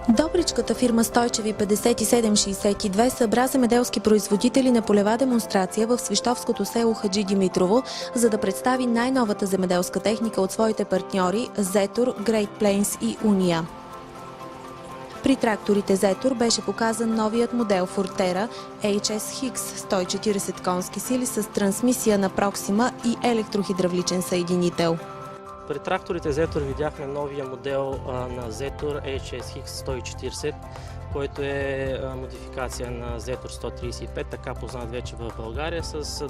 Добричката фирма Стойчеви 5762 събра земеделски производители на полева демонстрация в свищовското село Хаджи Димитрово, за да представи най-новата земеделска техника от своите партньори Зетор, Great Plains и Уния. При тракторите Зетор беше показан новият модел Forterra HS Hix 140 конски сили с трансмисия на Proxima и електрохидравличен съединител. При тракторите Зетор видяхме новия модел на Зетор HS Hix 140, който е модификация на Зетор 135, така познат вече в България, с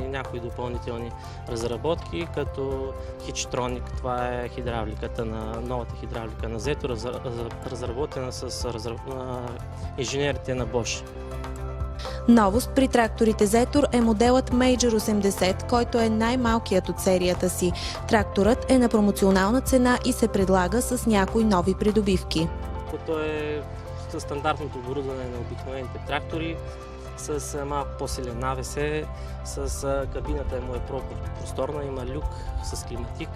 някои допълнителни разработки, като Hitchtronix. Това е новата хидравлика на Зетор, разработена с инженерите на Bosch. Новост при тракторите Зетор е моделът Major 80, който е най-малкият от серията си. Тракторът е на промоционална цена и се предлага с някои нови придобивки. То е със стандартното оборудване на обикновените трактори, с малко по-силен навес, с кабината му е просторна, има люк с климатик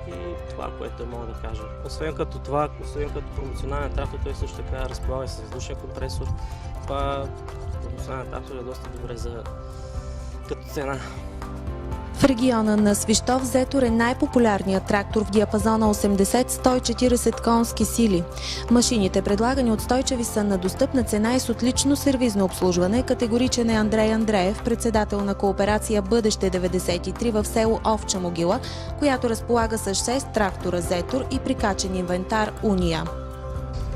и това, което мога да кажа. Освен като промоционален трактор, той също така разполага с въздушен компресор. Това промоционален трактор е доста добре като цена. В региона на Свищов Зетор е най-популярният трактор в диапазона 80-140 конски сили. Машините, предлагани от Стойчеви, са на достъпна цена и с отлично сервизно обслужване. Категоричен е Андрей Андреев, председател на кооперация Бъдеще 93 в село Овча могила, която разполага с 6 трактора Зетор и прикачен инвентар Уния.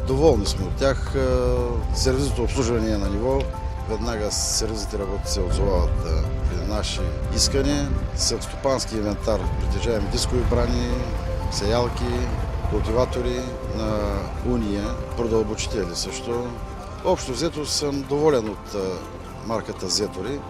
Доволни сме от тях. Сервизното обслужване е на ниво. Веднага сервизите работи се отзовават при наши искания. Селскостопански инвентар, притежаеми дискови брани, сеялки, култиватори на Уния, продълбочители също. Общо взето съм доволен от марката Зетори.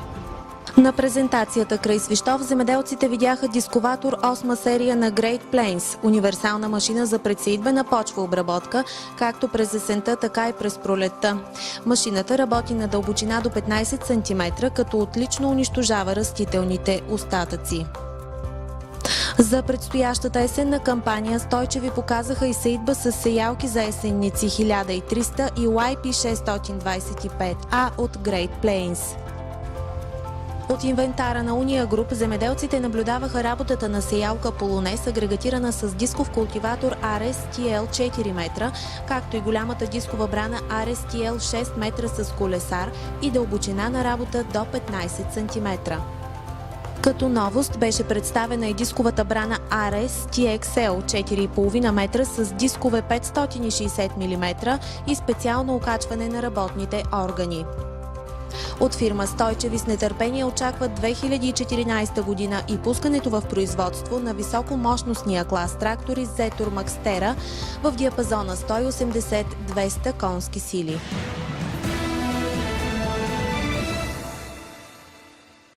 На презентацията край Свищов земеделците видяха дисковатор 8 серия на Great Plains, универсална машина за предсеитбена почвообработка, както през есента, така и през пролетта. Машината работи на дълбочина до 15 см, като отлично унищожава растителните остатъци. За предстоящата есенна кампания Стойчеви показаха и сеитба с сеялки за есенници 1300 и YP625A от Great Plains. От инвентара на Уния Груп земеделците наблюдаваха работата на сеялка Полонез, агрегатирана с дисков култиватор Ares TL 4 метра, както и голямата дискова брана Ares TL 6 метра с колесар и дълбочина на работа до 15 см. Като новост беше представена и дисковата брана Ares TXL 4,5 метра с дискове 560 мм и специално окачване на работните органи. От фирма Стойчеви с нетърпение очакват 2014 година и пускането в производство на високомощностния клас трактори Зетор Макстера в диапазона 180-200 конски сили.